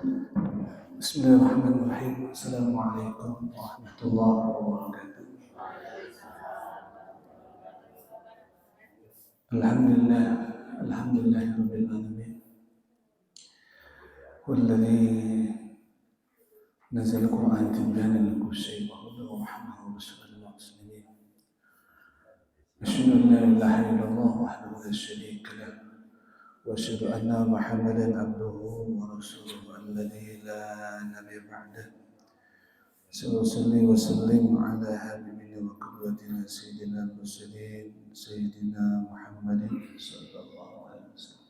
Bismillahirrahmanirrahim. Assalamualaikum warahmatullahi wabarakatuh. Alhamdulillah, alhamdulillahirabbil alamin. Walladzi nazzala al-Qur'ana tibyanan likulli syai' wa hudan wa rahmatan wa bushra lil muslimin. Asyhadu an la ilaha illallah wahdahu la syarika lah wa asyhadu anna Muhammadan abduhu wa rasuluhu alladzi la nabiyya ba'dahu. Salli wa sallim ala habibina wa qudwatina sayyidina al-mursalin sayyidina Muhammadin sallallahu alaihi wasallam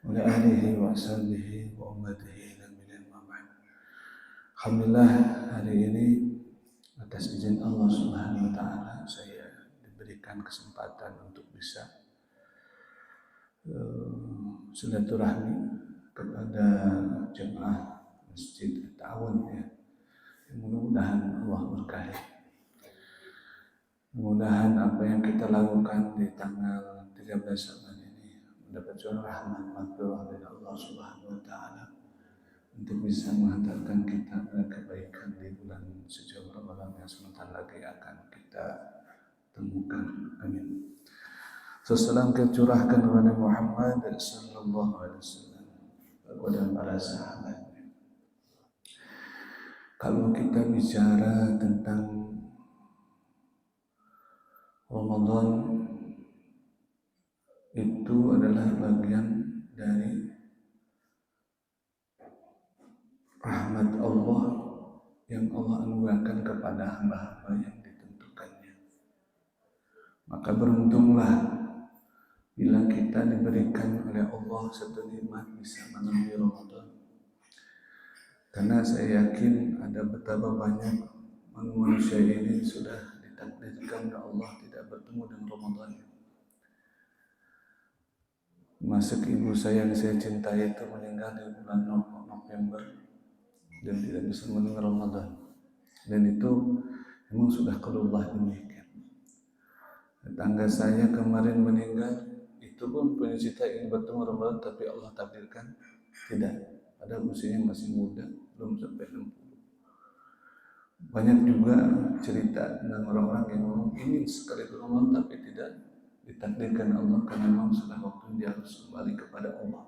wa ala alihi wa sahbihi wa ummatihi ila yaumil ba'd. Alhamdulillah, hari ini atas izin Allah Subhanahu wa taala saya diberikan kesempatan untuk bisa silaturahmi kepada jemaah Masjid Ta'awun ya. Mudah-mudahan Allah berkahi. Mudah-mudahan apa yang kita lakukan di tanggal 13 Sya'ban ini mendapat rahmat maghfirah dari Allah Subhanahu wa taala untuk bisa menghantarkan kita pada kebaikan di bulan suci Ramadan yang sebentar lagi akan kita temukan. Amin. Salam kita curahkan kepada Muhammad sallallahu alaihi wasallam kepada para sahabat. Kalau kita bicara tentang Ramadan, itu adalah bagian dari rahmat Allah yang Allah anugerahkan kepada hamba-hamba yang ditentukannya. Maka beruntunglah bila kita diberikan oleh Allah satu nikmat bisa menemui Ramadan. Karena saya yakin ada betapa banyak manusia ini sudah ditakdirkan oleh Allah tidak bertemu dengan Ramadan. Masuk ibu saya yang saya cintai itu meninggal di bulan November dan tidak bisa mendengar Ramadan. Dan itu memang sudah qadarullah demikian. Tetangga saya kemarin meninggal, itu pun punya cita ingin bertemu Ramadan, tapi Allah takdirkan tidak. Padahal usianya masih muda, belum sampai 60. Banyak juga cerita tentang orang-orang yang memang ingin sekali Ramadan tapi tidak ditakdirkan Allah karena memang sudah waktu dia harus kembali kepada Allah.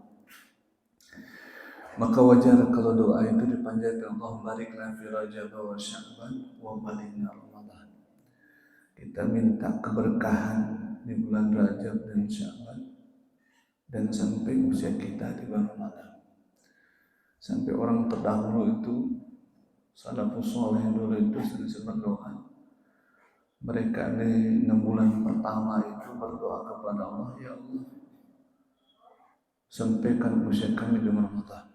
Maka wajar kalau doa itu dipanjatkan, Allahumma barik lana fi Rajab wa Sya'ban wa balighna Ramadan. Kita minta keberkahan di bulan Rajab dan Sya'ban dan sampai usia kita di bulan Ramadan. Sampai orang terdahulu itu, salafus saleh dulu itu sering berdoa. Mereka di 6 bulan pertama itu berdoa kepada Allah, ya Allah, sampaikan usia kami di Ramadan.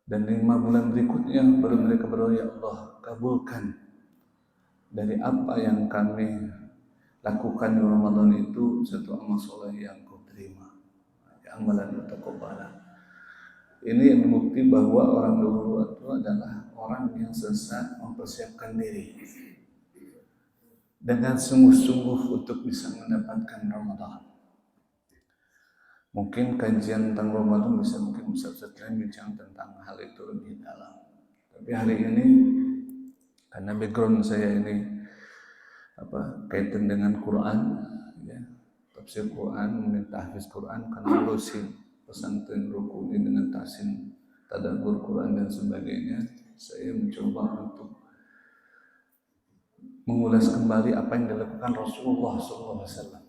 Dan 5 bulan berikutnya baru mereka berdoa, ya Allah, kabulkan dari apa yang kami lakukan di Ramadan itu satu amal soleh yang kau terima, amalan mutaqabbalah. Ini yang membukti bahwa orang dulu itu adalah orang yang sesat mempersiapkan diri dengan sungguh-sungguh untuk bisa mendapatkan Ramadan. Mungkin kajian tentang Ramadan bisa bincang tentang hal itu lebih dalam. Tapi hari ini karena background saya ini kaitan dengan Quran, ya, tafsir Quran, meminta hafiz Quran karena urusin pesantren rukuni dengan tahsin tadabbur Quran dan sebagainya. Saya mencoba untuk mengulas kembali apa yang dilakukan Rasulullah SAW.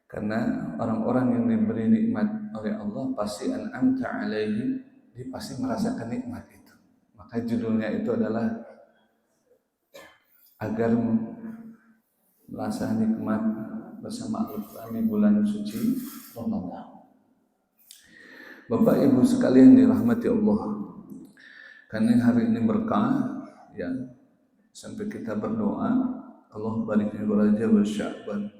Karena orang-orang yang diberi nikmat oleh Allah pasti an'amta alaihim, dia pasti merasakan nikmat itu. Maka judulnya itu adalah agar merasa nikmat bersama Al-Quran di bulan suci Ramadan. Bapak Ibu sekalian dirahmati Allah, karena hari ini berkah, ya, sampai kita berdoa, Allah barikna Rajab wa Sya'ban,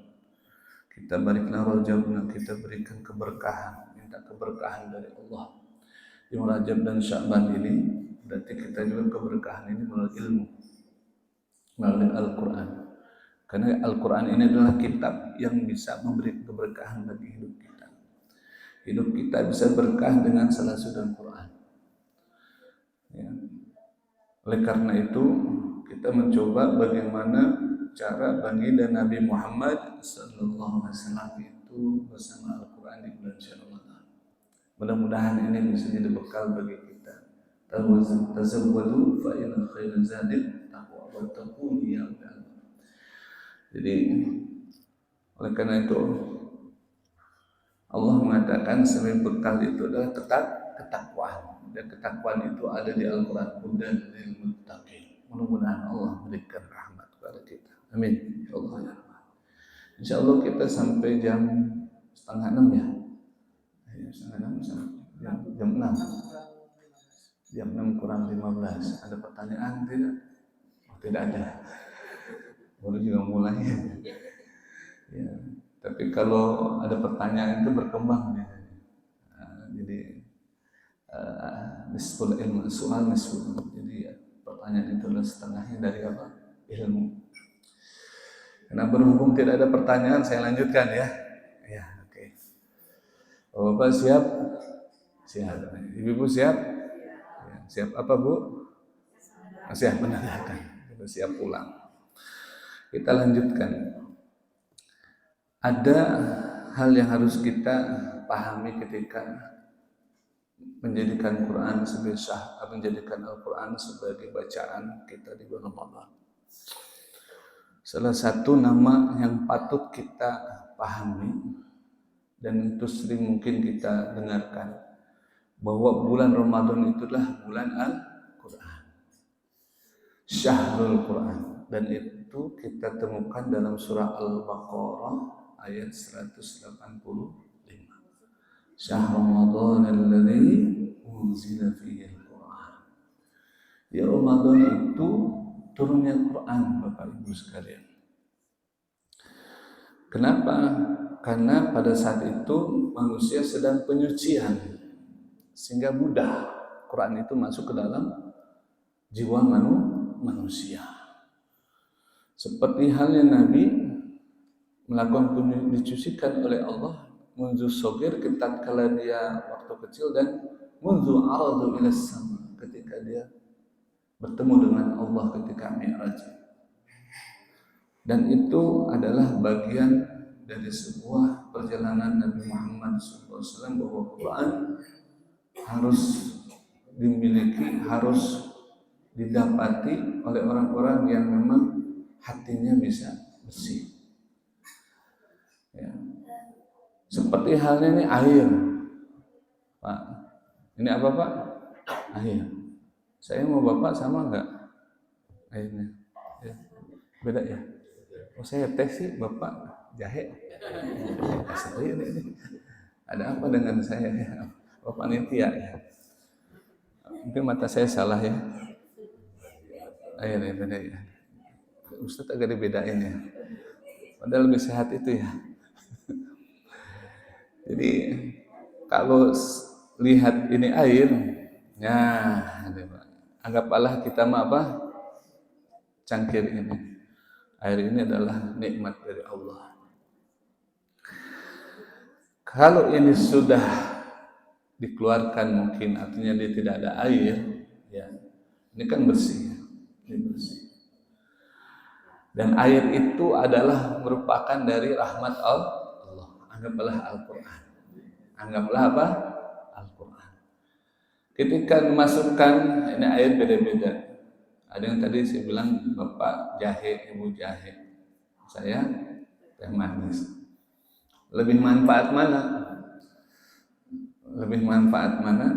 kita bariklah Rajab, kita berikan keberkahan, minta keberkahan dari Allah di Rajab dan Sya'ban ini. Berarti kita juga keberkahan ini melalui ilmu, melalui Al-Quran, karena Al-Quran ini adalah kitab yang bisa memberi keberkahan bagi hidup kita. Hidup kita bisa berkah dengan salah satu Quran. Oleh karena itu kita mencoba bagaimana cara baginda Nabi Muhammad sallallahu alaihi wasallam itu bersama Al-Qur'an di bulan Ramadan. Mudah-mudahan ini bisa jadi bekal bagi kita. Tazawwadu fa inna khairaz zadi taqwa wa taqun ya Allah. Jadi oleh karena itu Allah mengatakan sebagai bekal itu adalah ketakwaan, dan ketakwaan itu ada di Al-Quran, hudan lil muttaqin. Mudah-mudahan Allah berikan rahmat kepada kita. Amin. Ya Allah ya Rahman. Insya Allah kita sampai jam 5:30 ya. Setengah 6 jam 6. Jam 6 kurang 15. Ada pertanyaan tidak? Oh, tidak ada. Baru juga mulai. Ya. Tapi kalau ada pertanyaan itu berkembang ya. Jadi nisful ilmu soal nisful. Jadi pertanyaan itu adalah setengahnya dari apa? Ilmu. Karena berhubung tidak ada pertanyaan, saya lanjutkan ya. Ya, oke. Bapak siap? Siap. Ibu siap? Ya, siap apa Bu? Siap mendengarkan. Siap pulang. Kita lanjutkan. Ada hal yang harus kita pahami ketika menjadikan Quran sebagai menjadikan Al-Quran sebagai bacaan kita di bulan Ramadan. Salah satu nama yang patut kita pahami dan itu sering mungkin kita dengarkan, bahwa bulan Ramadan itulah bulan Al-Quran, Syahrul Quran, dan itu kita temukan dalam surah Al-Baqarah ayat 185. Syahr Ramadan alladzi unzila fihi al-Quran. Ya, Ramadan itu turunnya Quran, Bapak Ibu sekalian. Kenapa? Karena pada saat itu manusia sedang penyucian, sehingga mudah Quran itu masuk ke dalam jiwa manusia. Seperti halnya Nabi melakukan dicucikan oleh Allah mundu sogir tatkala dia waktu kecil, dan mundu aradu ila sama ketika dia bertemu dengan Allah ketika Mi'raj. Dan itu adalah bagian dari sebuah perjalanan Nabi Muhammad SAW, bahwa Quran harus dimiliki, harus didapati oleh orang-orang yang memang hatinya bisa bersih. Ya. Seperti halnya ini air, Pak. Ini apa Pak? Air. Saya mau Bapak sama enggak airnya? Ya. Beda ya? Oh, saya teh sih, Bapak jahe. Ini. Ada apa dengan saya ya? Bapak panitia ya? Mungkin mata saya salah ya. Airnya beda ya. Ustadz agak dibedain ya. Padahal lebih sehat itu ya. Jadi kalau lihat ini air, ya, anggaplah kita apa? Cangkir ini. Air ini adalah nikmat dari Allah. Kalau ini sudah dikeluarkan, mungkin artinya dia tidak ada air, ya. Ini kan bersih, ini bersih. Dan air itu adalah merupakan dari rahmat Allah. Anggaplah Al-Quran. Anggaplah apa? Al-Quran. Ketika dimasukkan, ini air beda-beda. Ada yang tadi saya bilang Bapak jahe, Ibu jahe. Saya teh manis. Lebih manfaat mana? Lebih manfaat mana?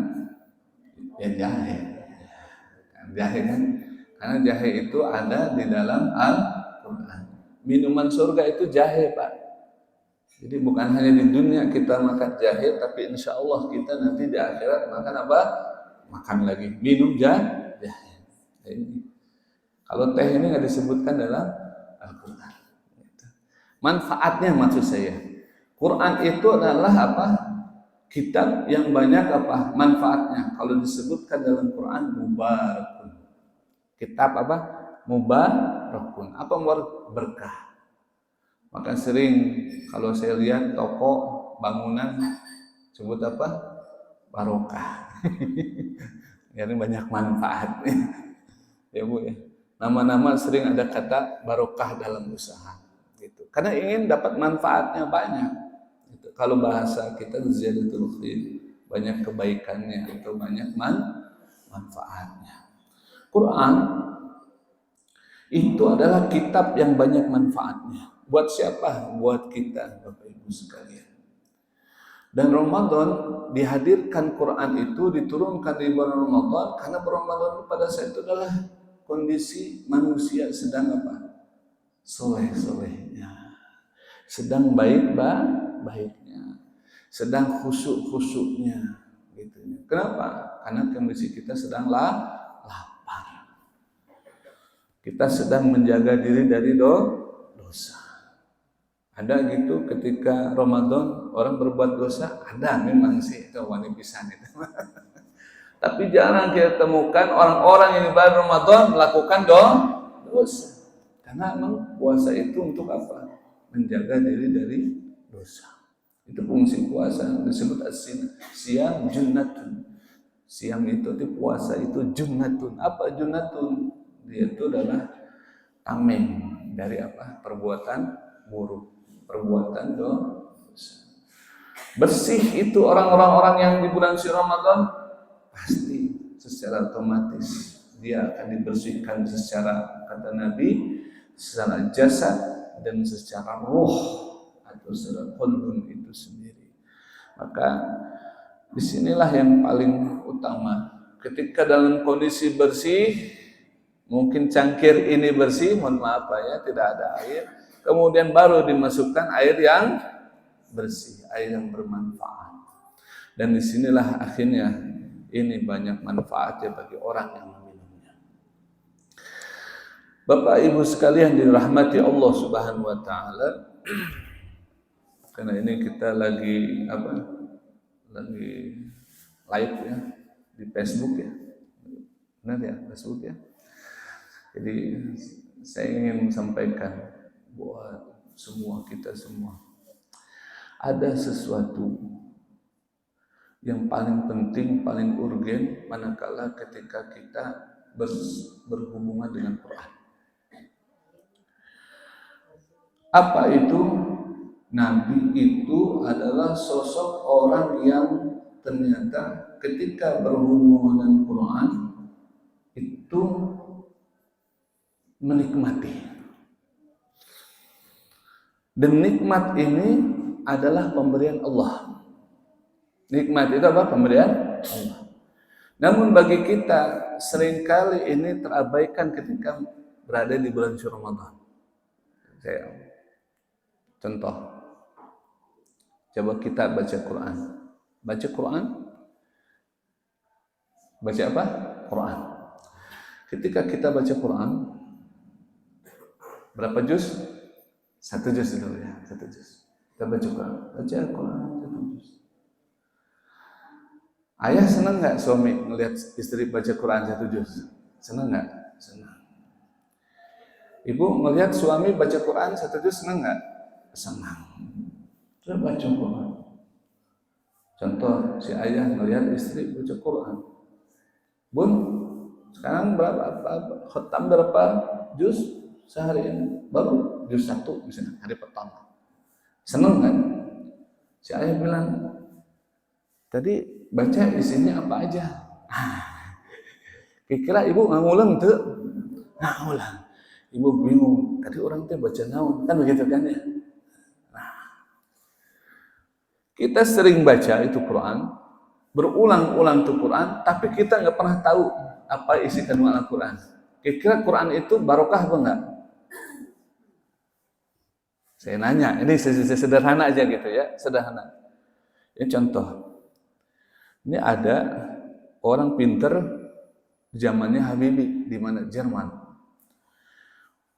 Ya jahe. Jahe kan? Karena jahe itu ada di dalam Al-Quran. Minuman surga itu jahe, Pak. Jadi bukan hanya di dunia kita makan jahe, tapi insya Allah kita nanti di akhirat makan apa? Makan lagi, minum jahe. Ini. Kalau teh ini nggak disebutkan dalam Al-Quran. Manfaatnya maksud saya, Quran itu adalah apa? Kitab yang banyak apa? Manfaatnya. Kalau disebutkan dalam Quran, mubarakun. Kitab apa? Mubarakun. Apa berkah? Maka sering kalau saya lihat toko bangunan sebut apa? Barokah. Jadi banyak manfaat. Ya Bu ya. Nama-nama sering ada kata barokah dalam usaha gitu. Karena ingin dapat manfaatnya banyak. Gitu. Kalau bahasa kita ziyadatul khair, banyak kebaikannya atau banyak manfaatnya. Quran itu adalah kitab yang banyak manfaatnya. Buat siapa? Buat kita, Bapak Ibu sekalian. Dan Ramadan dihadirkan Quran itu diturunkan di bulan Ramadan karena bulan Ramadan pada saat itu adalah kondisi manusia sedang apa? Soleh-solehnya, sedang baiknya, sedang khusyuk-khusyuknya, gitu. Kenapa? Karena kondisi kita sedang lapar. Kita sedang menjaga diri dari dosa. Ada gitu ketika Ramadan orang berbuat dosa, ada memang sih itu wani pisan itu. Tapi jarang kita temukan orang-orang yang di bulan Ramadan melakukan dosa. Karena memang puasa itu untuk apa? Menjaga diri dari dosa. Itu fungsi puasa, disebut as-siyam junnatun. Siam itu di puasa itu junnatun. Apa junnatun? Dia itu adalah tameng dari apa? Perbuatan buruk, perbuatan dosa. Bersih itu orang-orang yang di bulan suci Ramadan pasti secara otomatis dia akan dibersihkan secara, kata Nabi, secara jasad dan secara roh atau secara qalbun itu sendiri. Maka disinilah yang paling utama. Ketika dalam kondisi bersih, mungkin cangkir ini bersih, mohon maaf ya, tidak ada air, kemudian baru dimasukkan air yang bersih, air yang bermanfaat. Dan disinilah akhirnya ini banyak manfaatnya bagi orang yang meminumnya. Bapak Ibu sekalian dirahmati Allah Subhanahu wa taala. Karena ini kita lagi live ya di Facebook ya. Benar ya, Facebook ya. Jadi saya ingin sampaikan buat semua kita semua, ada sesuatu yang paling penting, paling urgen manakala ketika kita berhubungan dengan Quran. Apa itu? Nabi itu adalah sosok orang yang ternyata ketika berhubungan dengan Quran itu menikmati. Dan nikmat ini adalah pemberian Allah. Nikmat itu apa? Pemberian Allah. Namun bagi kita seringkali ini terabaikan ketika berada di bulan suci Ramadan. Contoh, coba kita baca Quran. Baca Quran. Baca apa? Quran. Ketika kita baca Quran, berapa juz? 1 juz dulu ya, 1 juz. Kita baca Quran. Baca Quran 1 juz. Ayah senang nggak suami melihat istri baca Quran 1 juz? Senang nggak? Senang. Ibu melihat suami baca Quran 1 juz senang nggak? Senang. Terus baca Quran. Contoh, si ayah melihat istri baca Quran. Bun, sekarang khatam berapa juz sehari ini? Baru juz 1 misalnya hari pertama. Senang kan? Si ayah bilang, tadi baca isinya apa aja? Kira-kira ibu ngulang tuh? Ngulang. Ibu bingung. Tadi orang tuh baca naon, kan begitu kan ya? Nah, kita sering baca itu Quran, berulang-ulang itu Quran, tapi kita nggak pernah tahu apa isi kandungan Al-Quran. Kira-kira Quran itu barokah apa enggak? Saya nanya, ini sederhana aja gitu ya, sederhana. Ini contoh. Ini ada orang pinter zamannya Habibie di mana Jerman.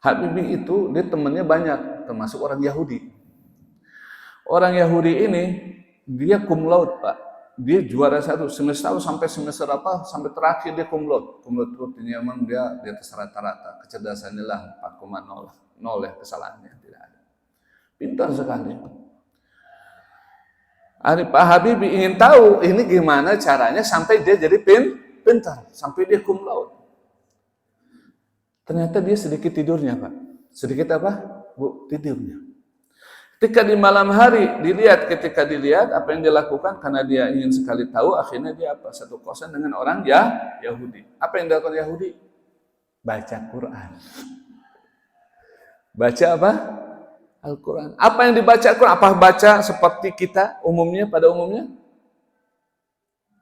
Habibie itu dia temannya banyak, termasuk orang Yahudi. Orang Yahudi ini dia cum laude, Pak. Dia juara 1 semester sampai semester apa? Sampai terakhir dia cum laude. Cum laude itu memang dia di atas rata-rata. Kecerdasannya lah 4,0 ya kesalahannya tidak ada. Pintar sekali. Pak Habibie ingin tahu ini gimana caranya sampai dia jadi pintar, sampai dia cum laude. Ternyata dia sedikit tidurnya, Pak. Sedikit apa? Bu, tidurnya. Ketika di malam hari ketika dilihat apa yang dia lakukan karena dia ingin sekali tahu, akhirnya dia apa? Satu kosan dengan orang Yahudi. Apa yang dilakukan Yahudi? Baca Quran. Baca apa? Al-Quran. Apa yang dibaca Al-Quran? Apa baca seperti kita pada umumnya?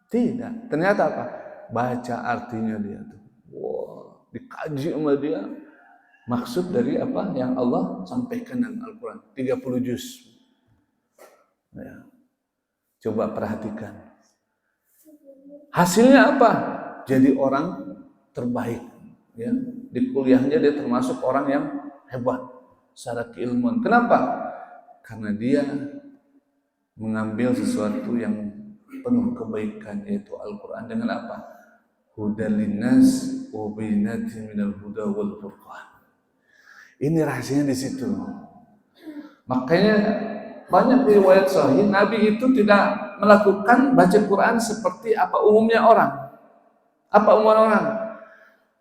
Tidak. Ternyata apa? Baca artinya dia tuh. Wow, dikaji sama dia. Maksud dari apa yang Allah sampaikan dalam Al-Quran. 30 juz. Ya. Coba perhatikan. Hasilnya apa? Jadi orang terbaik. Ya. Di kuliahnya dia termasuk orang yang hebat secara keilmuan. Kenapa? Karena dia mengambil sesuatu yang penuh kebaikan, yaitu Al-Quran dengan apa? Hudal linnas wa bayyinatin minal huda wal furqan. Ini rahasianya di situ. Makanya banyak riwayat sahih Nabi itu tidak melakukan baca Quran seperti apa umumnya orang. Apa umumnya orang?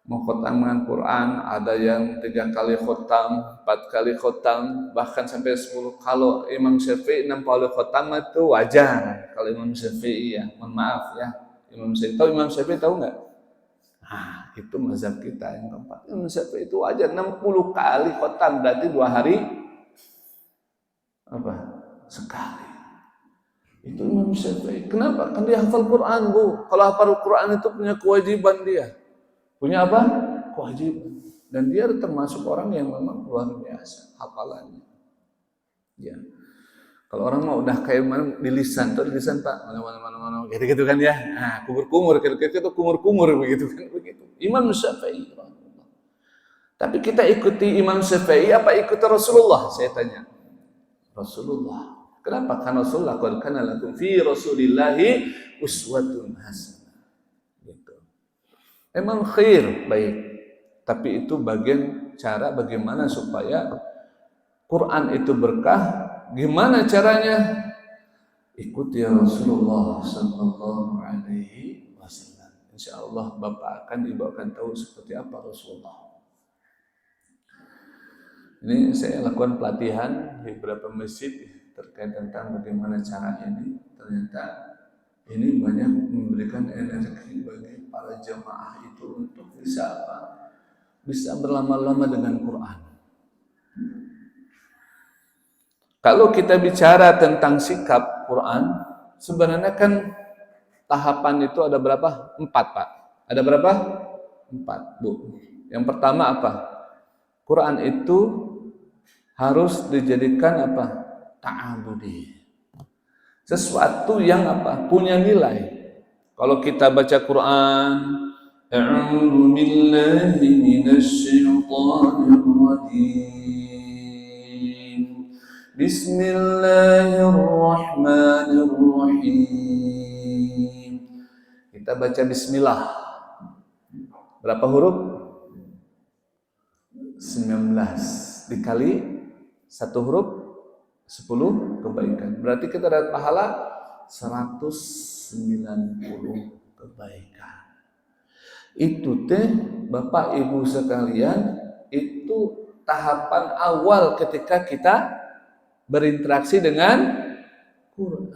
Mau khotam dengan Quran, ada yang 3 kali khotam, 4 kali khotam, bahkan sampai 10. Kalau Imam Syafi'i 6 kali khotam itu wajar. Kalau Imam Syafi'i ya, mohon maaf ya. Imam Syafi'i tahu nggak? Nah, itu mazhab kita yang keempat. Imam Syafi'i itu wajar 60 kali khotam, berarti 2 hari apa? Sekali. Itu Imam Syafi'i. Kenapa? Kan dia hafal Quran, Bu. Kalau hafal Quran itu punya kewajiban dia. Punya apa? Kewajiban. Dan dia termasuk orang yang memang luar biasa hafalannya. Ya. Kalau orang mau udah kayak mana di lisan Pak, mana gitu kan ya. Nah, kumur-kumur itu kumur-kumur begitu kan begitu. Imam Syafi'i. Tapi kita ikuti Imam Syafi'i apa ikuti Rasulullah? Saya tanya. Rasulullah. Kenapa? Karena Rasulullah qad kana lakum fi Rasulillahi uswatun hasanah. Emang khair, baik. Tapi itu bagian cara bagaimana supaya Quran itu berkah. Gimana caranya? Ikuti Rasulullah sallallahu alaihi wasallam. Insyaallah Bapak Ibu akan tahu seperti apa Rasulullah. Ini saya lakukan pelatihan di beberapa masjid terkait tentang bagaimana caranya ini. Ternyata ini banyak memberikan energi bagi para jamaah itu untuk bisa apa? Bisa berlama-lama dengan Quran. Kalau kita bicara tentang sikap Quran, sebenarnya kan tahapan itu ada berapa? 4, Pak. Ada berapa? 4, Bu. Yang pertama apa? Quran itu harus dijadikan apa? Ta'abudi. Sesuatu yang apa? Punya nilai. Kalau kita baca Quran, a'udzu billahi minasy syaithanir rajim. Bismillahirrahmanirrahim. Kita baca bismillah. Berapa huruf? 19 dikali 1 huruf 10 kebaikan. Berarti kita dapat pahala 190 kebaikan. Itu Bapak Ibu sekalian, itu tahapan awal ketika kita berinteraksi dengan Quran.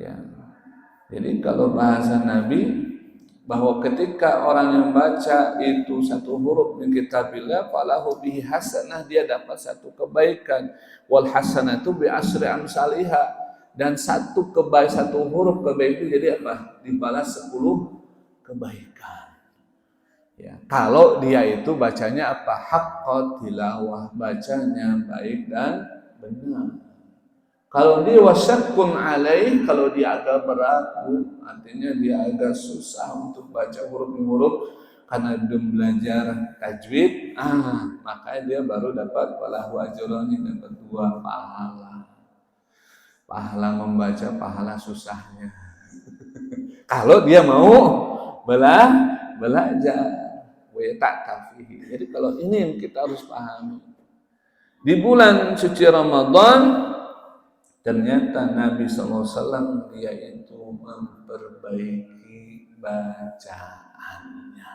Ya. Jadi kalau bahasa Nabi bahwa ketika orang yang baca itu 1 huruf min kitabillah falahu bihi hasanah, dia dapat 1 kebaikan. Wal hasanatu bi asyri amsalihha, dan 1 huruf kebaikan itu jadi apa? Dibalas 10 kebaikan. Ya, kalau dia itu bacanya apa? Haqqat tilawah, bacanya baik dan benar. Kalau dia wasyakkun alaih, kalau dia agak berat, artinya dia agak susah untuk baca huruf-huruf karena belum belajar tajwid, makanya dia baru dapat falahu ajrani, dapat 2 pahala. Pahala membaca, pahala susahnya. Kalau dia mau belajar, jadi kalau ini yang kita harus pahami. Di bulan suci Ramadan, ternyata Nabi SAW dia itu memperbaiki bacaannya.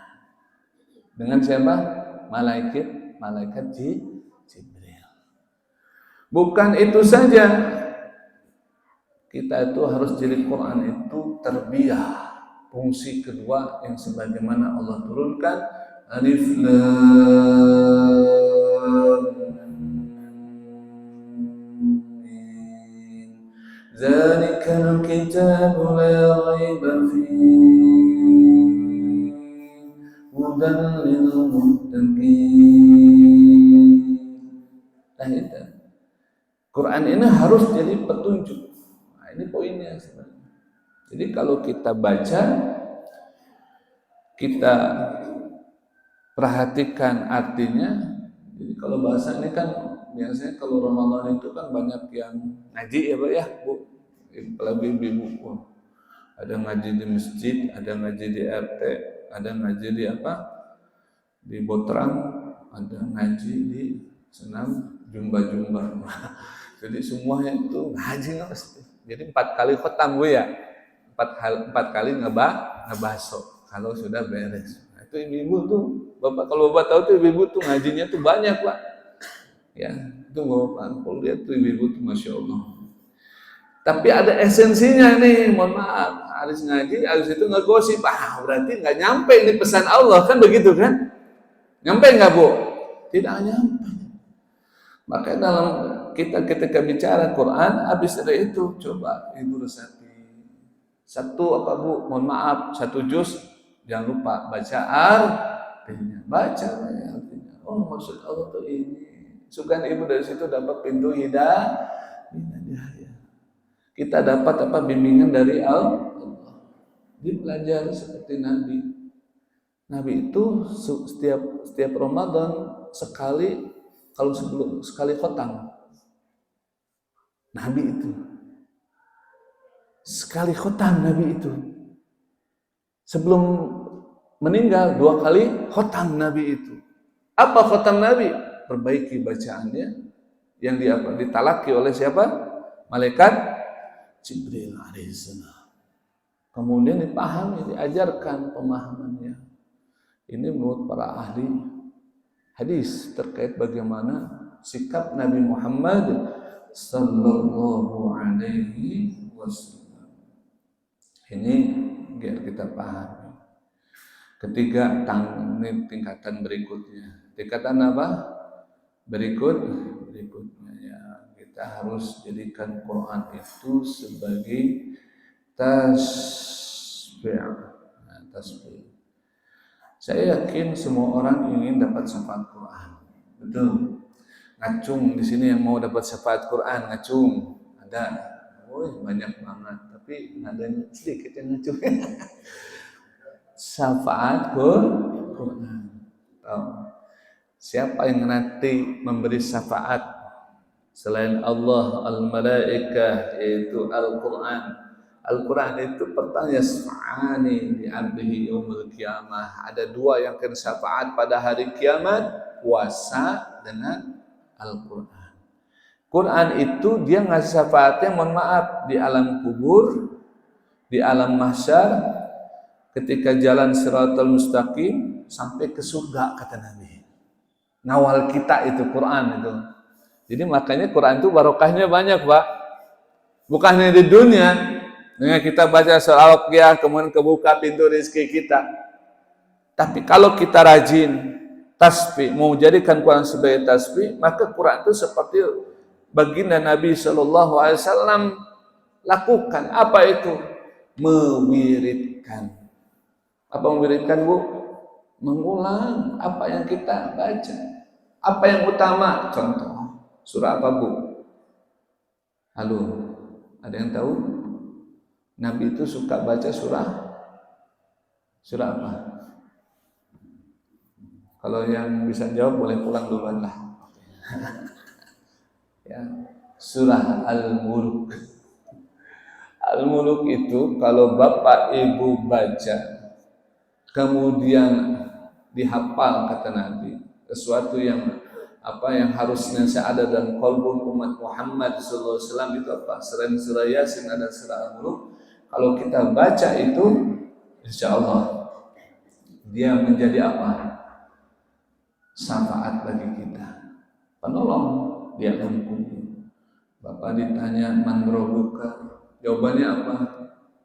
Dengan siapa? Malaikat Jibril. Bukan itu saja, kita itu harus jadi Quran itu terbiah. Fungsi kedua yang sebagaimana Allah turunkan, Alif Lam Mim. Zalikal kitabu la raiba fihi hudan lil muttaqin. Quran ini harus jadi petunjuk. Nah, ini poinnya sebenarnya. Jadi kalau kita baca, kita perhatikan artinya. Jadi kalau bahasa ini kan biasanya kalau Ramadan itu kan banyak yang ngaji ya Pak ya, Bu. Apalagi ibu-ibu. Ada ngaji di masjid, ada ngaji di RT, ada ngaji di apa? Di Botrang, ada ngaji di senam jumba-jumba. Jadi semuanya itu ngaji pasti. Jadi 4 kali khotam Bu ya. 4 kali ngebaso kalau sudah beres. Nah, itu ibu-ibu tuh, Bapak kalau Bapak tahu tuh ibu-ibu tuh ngajinya tuh banyak Pak. Ya, itu Bapak kalau lihat tuh ibu-ibu tuh Masya Allah. Tapi ada esensinya nih, mohon maaf. Habis ngaji, habis itu ngegosip. Berarti nggak nyampe ini pesan Allah, kan begitu kan? Nyampe nggak Bu? Tidak nyampe. Makanya dalam kita ketika bicara Quran, habis dari itu coba Ibu resapi. Satu apa Bu? Mohon maaf, 1 juz, jangan lupa baca artinya. Baca artinya. Oh, maksud Allah tuh ini. Sukan Ibu dari situ dapat pintu hidayah. Kita dapat apa? Bimbingan dari Allah. Dipelajari seperti Nabi. Nabi itu setiap Ramadan sekali, kalau sekali khotam. Nabi itu sekali khotam, Nabi itu sebelum meninggal 2 kali khotam Nabi itu. Apa khotam Nabi? Perbaiki bacaannya yang ditalaki oleh siapa? Malaikat Jibril alaihissalam. Kemudian dipahami, diajarkan pemahamannya. Ini menurut para ahli hadis terkait bagaimana sikap Nabi Muhammad sallallahu alaihi wasallam. Ini biar kita pahami. Ketiga, tingkatan berikutnya. Tingkatan apa? Berikutnya ya, kita harus jadikan Quran itu sebagai tasbih. Saya yakin semua orang ingin dapat syafaat Quran. Betul. Ngacung di sini yang mau dapat syafaat Quran, ngacung. Ada. Banyak banget, tapi ada sedikit yang ngacung. Syafaat Quran. Siapa yang nanti memberi syafaat selain Allah, al-malaikah, yaitu Al-Quran. Al-Quran itu pertanyaan yasfa'ani di abdihi yaumil qiyamah. Ada 2 yang akan syafaat pada hari kiamat, puasa dengan Al-Quran. Quran itu dia ngasih syafaatnya, mohon maaf, di alam kubur, di alam mahsyar, ketika jalan Shiratal Mustaqim sampai ke surga, kata Nabi. Ngawal kita itu Quran itu. Jadi makanya Quran itu barokahnya banyak Pak. Bukan hanya di dunia. Dengan kita baca surah Al-Qiyah, kemudian kebuka pintu rezeki kita. Tapi kalau kita rajin tasbih, mau jadikan Quran sebagai tasbih, maka Quran itu seperti baginda Nabi SAW lakukan. Apa itu? Mewiridkan. Apa mewiridkan Bu? Mengulang apa yang kita baca. Apa yang utama? Contoh, surah apa Bu? Halo, ada yang tahu? Nabi itu suka baca surah apa? Kalau yang bisa jawab boleh pulang duluan lah. Ya, surah Al-Mulk. Al-Mulk itu kalau Bapak Ibu baca, kemudian dihafal, kata Nabi, sesuatu yang harusnya ada dalam qalbun umat Muhammad sallallahu alaihi wasallam itu apa? Selain surah Yasin ada surah Al-Mulk. Kalau kita baca itu, insya Allah dia menjadi apa? syafaat bagi kita, penolong di alam kubur. Bapak ditanya man rabbuka, jawabannya apa?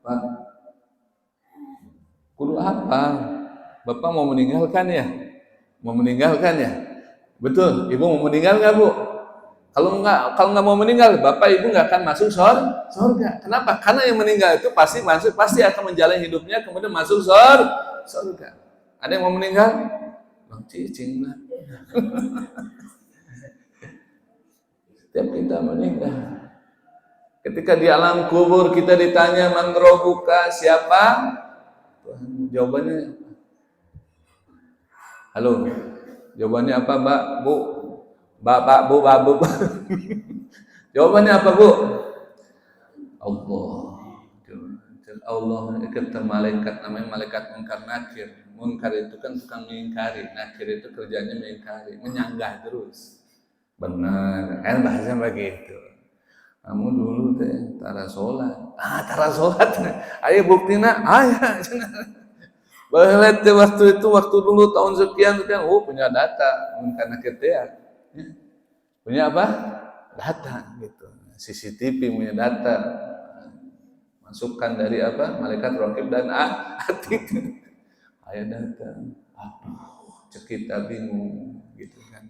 Pak, kudu apa? Bapak mau meninggalkan ya? Mau meninggalkan ya? Betul, ibu mau meninggal nggak bu? Kalau nggak mau meninggal, bapak ibu nggak akan masuk surga. Kenapa? Karena yang meninggal itu pasti akan menjalani hidupnya kemudian masuk surga. Ada yang mau meninggal? Bang Cicing lah. Setiap kita meninggal, ketika di alam kubur kita ditanya man rabbuka, siapa Tuhan, jawabannya halo, jawabannya apa mbak, bu, bapak, bu, babu. Jawabannya apa bu? Allah. Allah itu malaikat, namanya malaikat munkar nakir. Munkar itu kan tukang mengingkari, nakir itu kerjanya mengingkari, menyanggah terus. Benar, kan bahasanya begitu. Kamu dulu teh tara sholat, ayo buktina, ayah. Bahwa waktu dulu tahun sekian, oh punya data, karena kita ya, punya apa? Data gitu. CCTV punya data, masukkan dari apa? Malaikat raqib dan atid. Ayah data, aduh, kita bingung gitu kan.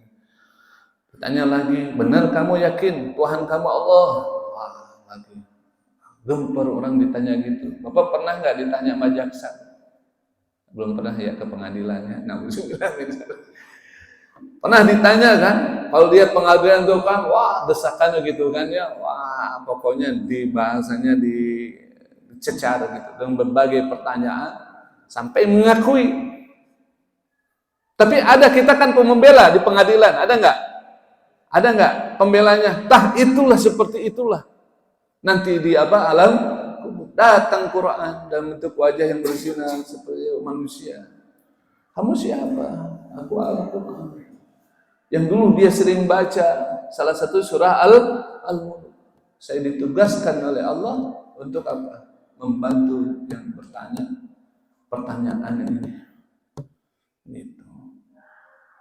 Tanya lagi, benar kamu yakin Tuhan kamu Allah? Wah, lagi gempar orang ditanya gitu. Bapak pernah nggak ditanya sama jaksa? Belum pernah ya ke pengadilannya. Pernah ditanya kan? Kalau dia pengadilan tuh kan, wah desakannya gitu kan ya, wah pokoknya di bahasanya dicecar gitu dengan berbagai pertanyaan sampai mengakui. Tapi ada kita kan pembela di pengadilan, ada nggak? Ada nggak pembelanya? Tah itulah seperti itulah. Nanti di apa alam datang Quran dalam bentuk wajah yang bersinar seperti manusia. Kamu siapa? Aku Al-Quran. Yang dulu dia sering baca salah satu surah Al-Mulk. Saya ditugaskan oleh Allah untuk apa? Membantu yang bertanya pertanyaan ini. Gitu.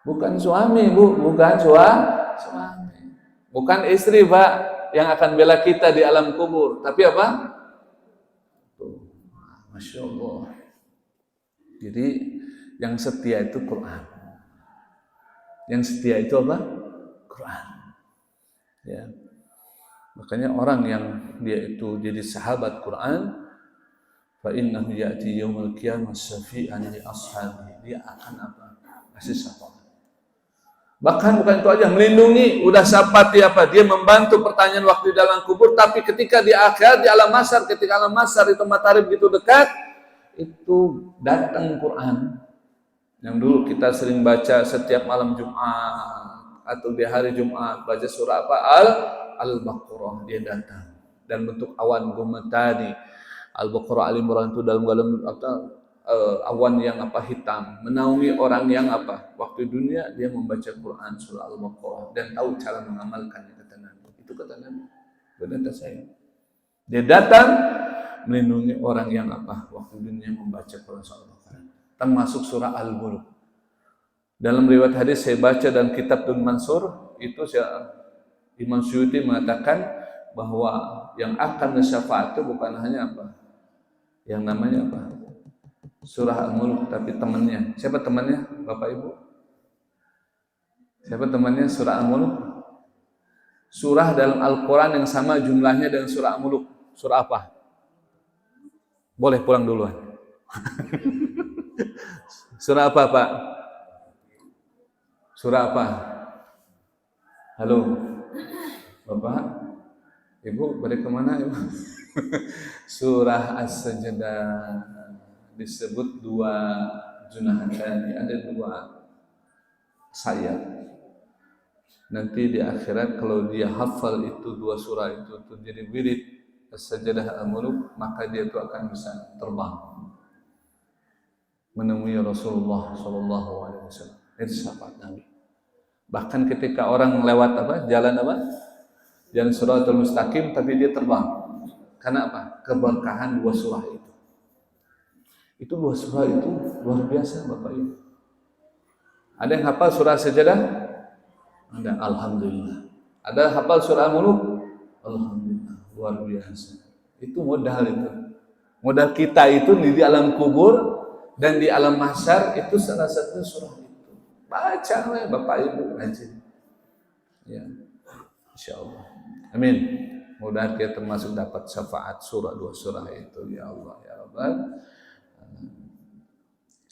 Bukan suami, Bu, bukan suami. Bukan istri, Pak, yang akan bela kita di alam kubur. Tapi apa? Tuh. Masya Allah. Jadi yang setia itu Quran. Yang setia itu apa? Quran. Ya. Makanya orang yang dia itu jadi sahabat Quran, fa innahu ya'ti yaumil qiyamah syafi'an li ashabi. Dia akan apa? Kasih syafaat. Bahkan bukan itu aja, melindungi, udah syafaat dia apa? Dia membantu pertanyaan waktu di dalam kubur, tapi ketika di akhir di alam mahsyar, ketika alam mahsyar itu matahari begitu dekat, itu datang Quran. Yang dulu kita sering baca setiap malam Jumat atau di hari Jumat baca surah apa? Al-Baqarah, dia datang dan bentuk awan gumetani. Al-Baqarah Al-Imran itu dalam awan yang apa hitam menaungi orang yang apa waktu dunia dia membaca Quran surah Al-Baqarah dan tahu cara mengamalkannya, kata Nabi. Itu kata Nabi. Benar saya. Dia datang melindungi orang yang apa waktu dunia membaca Quran surah Al-Baqarah, termasuk surah Al-Mulk. Dalam riwayat hadis saya baca dan kitab Dun Mansur itu Imam Suyuti mengatakan bahwa yang akan syafaat itu bukan hanya apa yang namanya apa surah Al-Mulk, tapi temannya. Siapa temannya, Bapak Ibu? Siapa temannya surah Al-Mulk? Surah dalam Al-Quran yang sama jumlahnya dengan surah Al-Mulk. Surah apa? Boleh pulang duluan. Surah apa, Pak? Surah apa? Halo, Bapak? Ibu, balik kemana, Ibu? Surah As-Sajdah. Disebut dua junahatani, ada dua sayap. Nanti di akhirat kalau dia hafal itu dua surah itu jadi wirid As-Sajdah Al-Mulk, maka dia itu akan bisa terbang menemui Rasulullah SAW. Itu syafaat Nabi. Bahkan ketika orang lewat apa jalan Shiratal Mustaqim, tapi dia terbang. Karena apa? Keberkahan dua surah itu. Itu dua surah itu luar biasa, Bapak Ibu. Ada yang hafal surah Sajadah? Ada, alhamdulillah. Ada hafal surah Muluk? Alhamdulillah, luar biasa. Itu modal itu. Modal kita itu di alam kubur dan di alam mahsyar itu salah satu surah itu. Baca ya Bapak Ibu rajin. Ya. Insyaallah. Amin. Mudah kita termasuk dapat syafaat surah dua surah itu ya Allah ya Rabbal.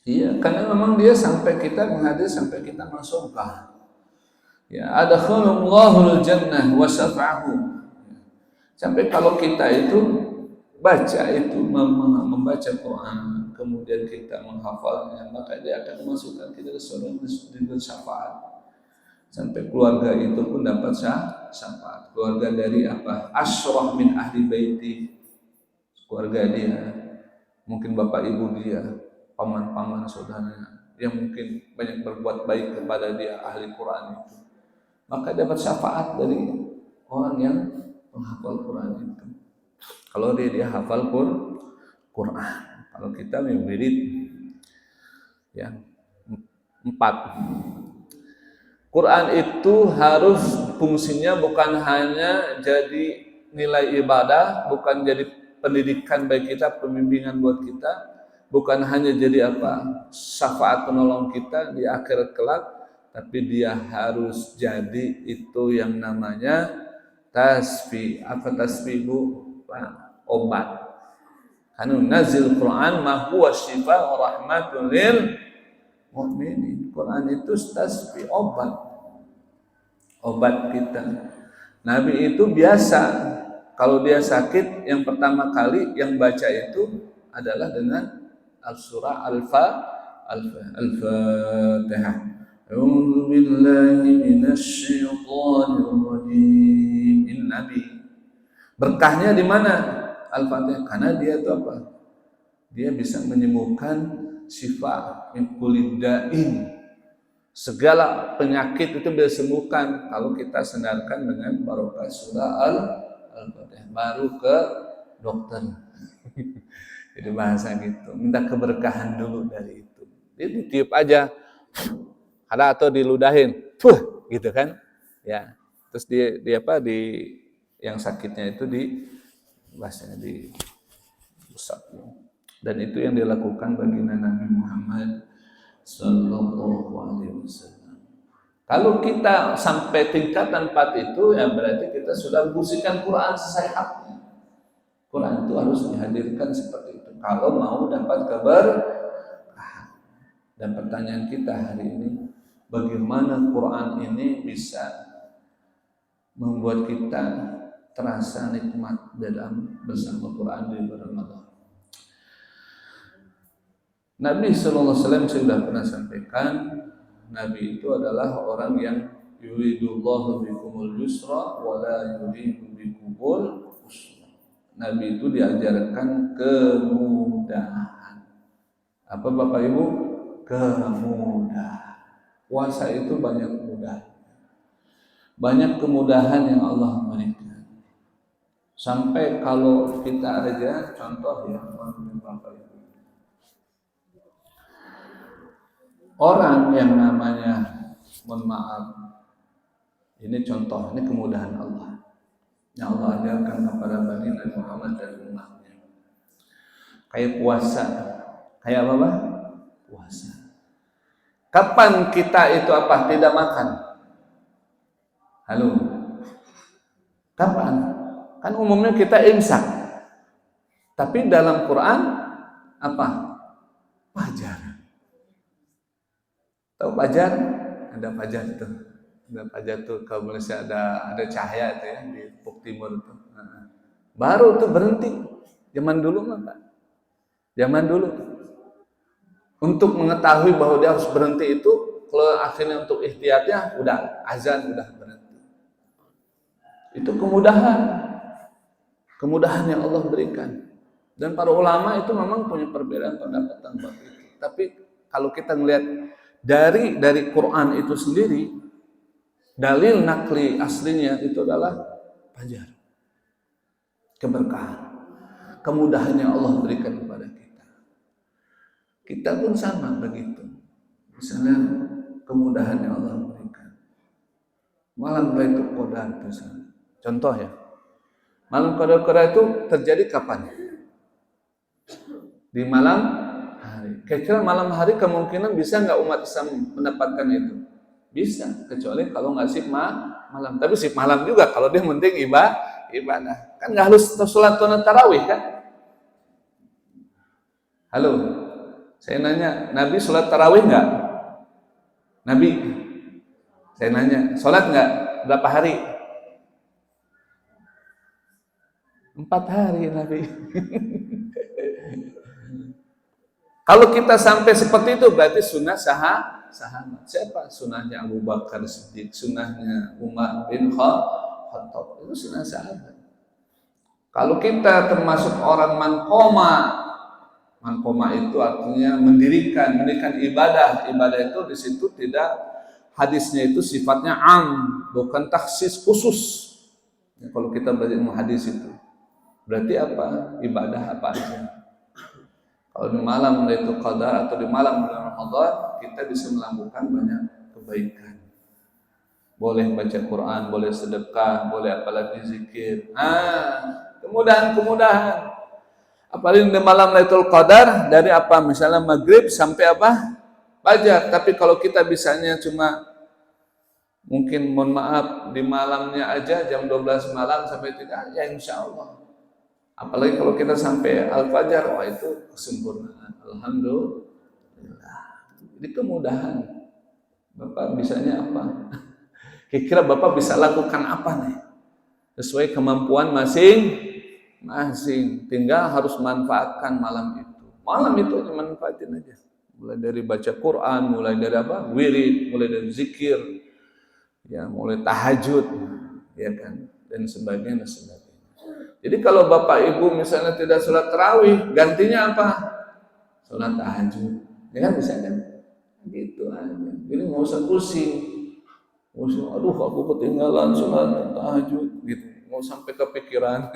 Iya, karena memang dia sampai kita menghadir sampai kita masuk surga. Ya, adkhalullahul jannah wa syafa'ahu. Sampai kalau kita itu baca itu membaca Quran, kemudian kita menghafalnya, maka dia akan memasukkan kita ke surga dengan syafaat. Sampai keluarga itu pun dapat syafaat. Keluarga dari apa? Asyrah min ahli baiti. Keluarga dia, mungkin bapak ibu dia, paman-paman saudaranya yang mungkin banyak berbuat baik kepada dia, ahli Quran itu, maka dapat syafaat dari orang yang menghafal Quran itu. Kalau dia hafal Quran, kalau kita murid ya 4. Quran itu harus fungsinya bukan hanya jadi nilai ibadah, bukan jadi pendidikan bagi kita, pembimbingan buat kita, bukan hanya jadi apa? Syafaat penolong kita di akhirat kelak, tapi dia harus jadi itu yang namanya tasbih. Apa tasbih Bu? Obat. Anu nazil Quran ma huwa syifa wa rahmatun lil mu'minin. Quran itu tasbih, obat kita. Nabi itu biasa kalau dia sakit yang pertama kali yang baca itu adalah dengan surah Al-Fatihah. A'udzu billahi minasy syaithanir rajim. Ini Nabi. Berkahnya di mana? Al-Fatihah. Karena dia itu apa? Dia bisa menyembuhkan syifa min kulli da'in. Segala penyakit itu bisa sembuhkan kalau kita sandarkan dengan barokah surah Al-Fatihah. Baru ke dokter. Jadi bahasa gitu, minta keberkahan dulu dari itu. Dia ditiup aja, ada atau diludahin, gitu kan? Ya, terus di yang sakitnya itu bahasanya diusap. Dan itu yang dilakukan bagi Nabi Muhammad Sallallahu Alaihi Wasallam. Kalau kita sampai tingkatan 4 itu, ya berarti kita sudah memfungsikan Quran sesuai haknya. Quran itu harus dihadirkan seperti itu kalau mau dapat keberkahan. Dan pertanyaan kita hari ini, bagaimana Quran ini bisa membuat kita terasa nikmat dalam bersama Quran di bulan Ramadan. Nabi SAW sudah pernah sampaikan, Nabi itu adalah orang yang yuridullahu bikumul yusra wa la yuridu bikumul usra. Nabi itu diajarkan kemudahan. Apa Bapak Ibu? Kemudahan. Puasa itu banyak mudah. Banyak kemudahan yang Allah berikan. Sampai kalau kita aja contoh ya, Bapak Ibu. Orang yang namanya, mohon maaf, ini contoh, ini kemudahan Allah yang Allah ajarkan kepada Bani Muhammad dan umatnya. Kayak puasa, kayak apa? Puasa. Kapan kita itu apa? Tidak makan? Halo? Kapan? Kan umumnya kita imsak. Tapi dalam Quran apa? Fajar. Tahu fajar? Ada fajar itu. Ada fajar tuh kalau Malaysia ada cahaya itu ya di Ufuk Timur itu. Baru tuh berhenti. Zaman dulu mah Pak. Zaman dulu. Untuk mengetahui bahwa dia harus berhenti itu, kalau akhirnya untuk ihtiyatnya udah azan udah berhenti. Itu kemudahan. Kemudahan yang Allah berikan. Dan para ulama itu memang punya perbedaan pendapat tentang itu. Tapi kalau kita melihat dari Quran itu sendiri, dalil nakli aslinya itu adalah fajar. Keberkahan. Kemudahan yang Allah berikan kepada kita. Kita pun sama begitu. Misalnya kemudahan yang Allah berikan. Malam Lailatul Qadar misalnya. Contoh ya. Malam Qadar itu terjadi kapan? Di malam hari. Kira-kira malam hari kemungkinan bisa nggak umat Islam mendapatkan itu? Bisa, kecuali kalau nggak sip malam. Tapi sip malam juga kalau dia penting ibadah. Kan nggak harus sholat tarawih kan? Halo, saya nanya, Nabi sholat tarawih nggak? Nabi, saya nanya, sholat nggak? Berapa hari? 4 hari Nabi. Kalau kita sampai seperti itu berarti sunnah sahabat. Siapa? Sunnahnya Abu Bakar Siddiq, sunnahnya Umar bin Khattab. Itu sunnah sahabat. Kalau kita termasuk orang mankoma itu artinya mendirikan ibadah. Ibadah itu di situ tidak, hadisnya itu sifatnya bukan taksis khusus. Ya, kalau kita belajar hadis itu berarti apa? Ibadah apa aja. Kalau di malam Lailatul Qadar atau di malam bulan Ramadan kita bisa melakukan banyak kebaikan. Boleh baca Quran, boleh sedekah, boleh apalagi zikir. Kemudahan. Apalagi di malam Lailatul Qadar dari apa? Misalnya maghrib sampai apa? Fajar. Tapi kalau kita bisanya cuma mungkin mohon maaf di malamnya aja jam 12 malam sampai 3, ya insya Allah. Apalagi kalau kita sampai Al-Fajar, wah itu kesempurnaan. Alhamdulillah. Jadi kemudahan. Bapak bisanya apa? Kira-kira Bapak bisa lakukan apa nih? Sesuai kemampuan masing-masing. Tinggal harus manfaatkan malam itu. Malam itu manfaatin aja. Mulai dari baca Quran, mulai dari apa? Wirid, mulai dari zikir, ya, mulai tahajud, ya kan, dan sebagainya. Jadi kalau bapak ibu misalnya tidak sholat tarawih, gantinya apa? Sholat tahajud. Ya kan bisa kan? Gitu aja. Jadi nggak usah pusing. Aduh aku ketinggalan sholat tahajud. Gitu. Mau sampai kepikiran.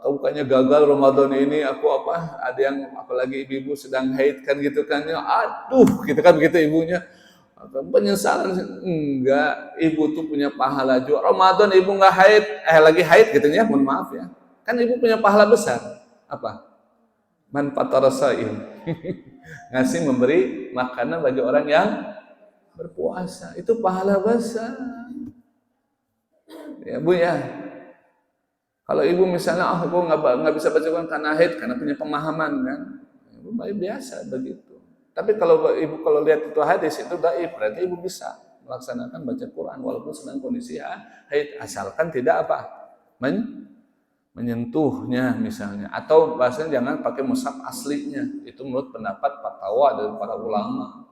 Bukannya gagal Ramadan ini, aku apa? Ada yang apalagi ibu-ibu sedang haid kan gitu kan? Aduh, gitu kan begitu ibunya. Penyesalan enggak, ibu tuh punya pahala juga. Ramadan ibu nggak haid, lagi haid gitu ya, mohon maaf ya. Kan ibu punya pahala besar. Apa? Man fatara shaim. Ngasih memberi makanan bagi orang yang berpuasa. Itu pahala besar. Ya Bu ya. Kalau ibu misalnya aku nggak bisa baca Quran karena haid, karena punya pemahaman kan. Ibu biasa begitu. Tapi kalau ibu lihat itu hadis itu dhaif, berarti ibu bisa melaksanakan baca Quran walaupun sedang kondisi haid, asalkan tidak apa? Menyentuhnya misalnya, atau bahasanya jangan pakai mushaf aslinya. Itu menurut pendapat fatwa dari para ulama.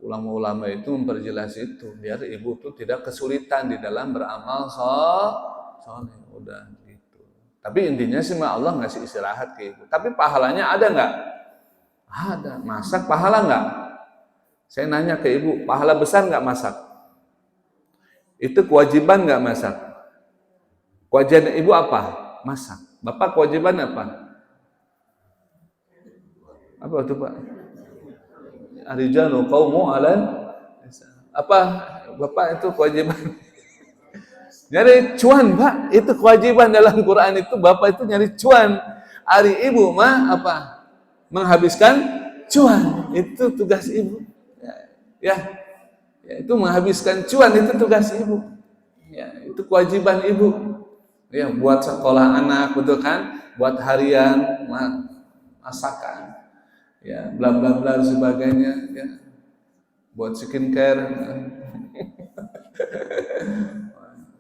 Ulama-ulama itu memperjelas itu biar ibu itu tidak kesulitan di dalam beramal soleh. Udah gitu. Tapi intinya sih Allah ngasih istirahat ke ibu. Tapi pahalanya ada nggak? Ada. Masak pahala nggak? Saya nanya ke ibu, pahala besar nggak masak? Itu kewajiban nggak masak? Kewajiban ibu apa? Masak. Bapak kewajiban apa? Apa itu Pak? Arijalu qaumu alal. Apa Bapak itu kewajiban? Nyari cuan Pak, itu kewajiban dalam Quran itu. Bapak itu nyari cuan. Ari ibu mah apa? Menghabiskan cuan, itu tugas ibu. Ya, itu menghabiskan cuan itu tugas ibu. Ya, itu kewajiban ibu. Ya, buat sekolah anak, betul kan? Buat harian, masakan, ya, bla bla bla sebagainya. Ya, buat skincare.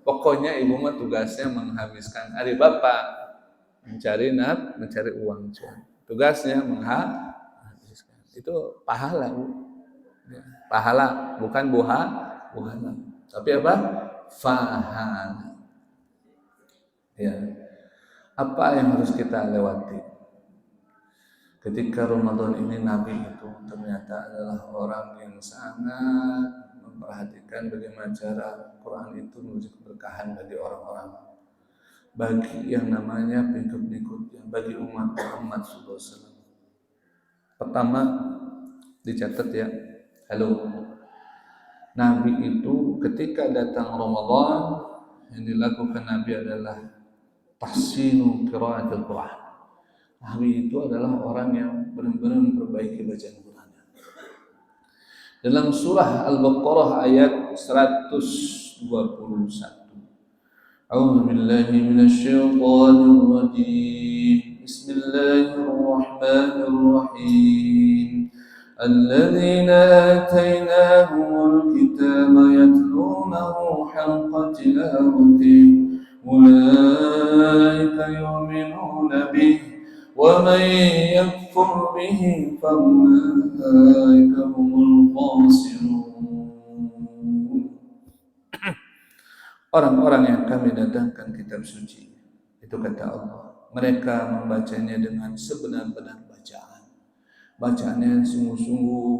Pokoknya ibu mah tugasnya menghabiskan. Ari bapak mencari uang cuan. Tugasnya menghabiskan. Itu pahala, Bu. Ya, pahala, bukan buhana. Tapi apa? Fahala. Ya. Apa yang harus kita lewati? Ketika Ramadan ini Nabi itu ternyata adalah orang yang sangat memperhatikan bagaimana cara Quran itu menuju keberkahan bagi orang-orang, bagi yang namanya pengikut-pengikutnya, bagi umat Muhammad SAW. Pertama dicatat ya, Halo. Nabi itu ketika datang Ramadan, yang dilakukan Nabi adalah tahsinu qiraatul Quran. Nabi itu adalah orang yang benar-benar memperbaiki bacaan Quran. Dalam surah Al-Baqarah ayat 121. A'udzu billahi minasyaitonir rajim. Bismillahirrahmanirrahim. الذين آتيناهم الكتاب يتلونه حق تلاوته أولئك يؤمنون به ومن يكفر به فأولئك هم الخاسرون. Orang-orang yang kami datangkan kitab suci, itu kata Allah, mereka membacanya dengan sebenar-benar bacaannya sungguh-sungguh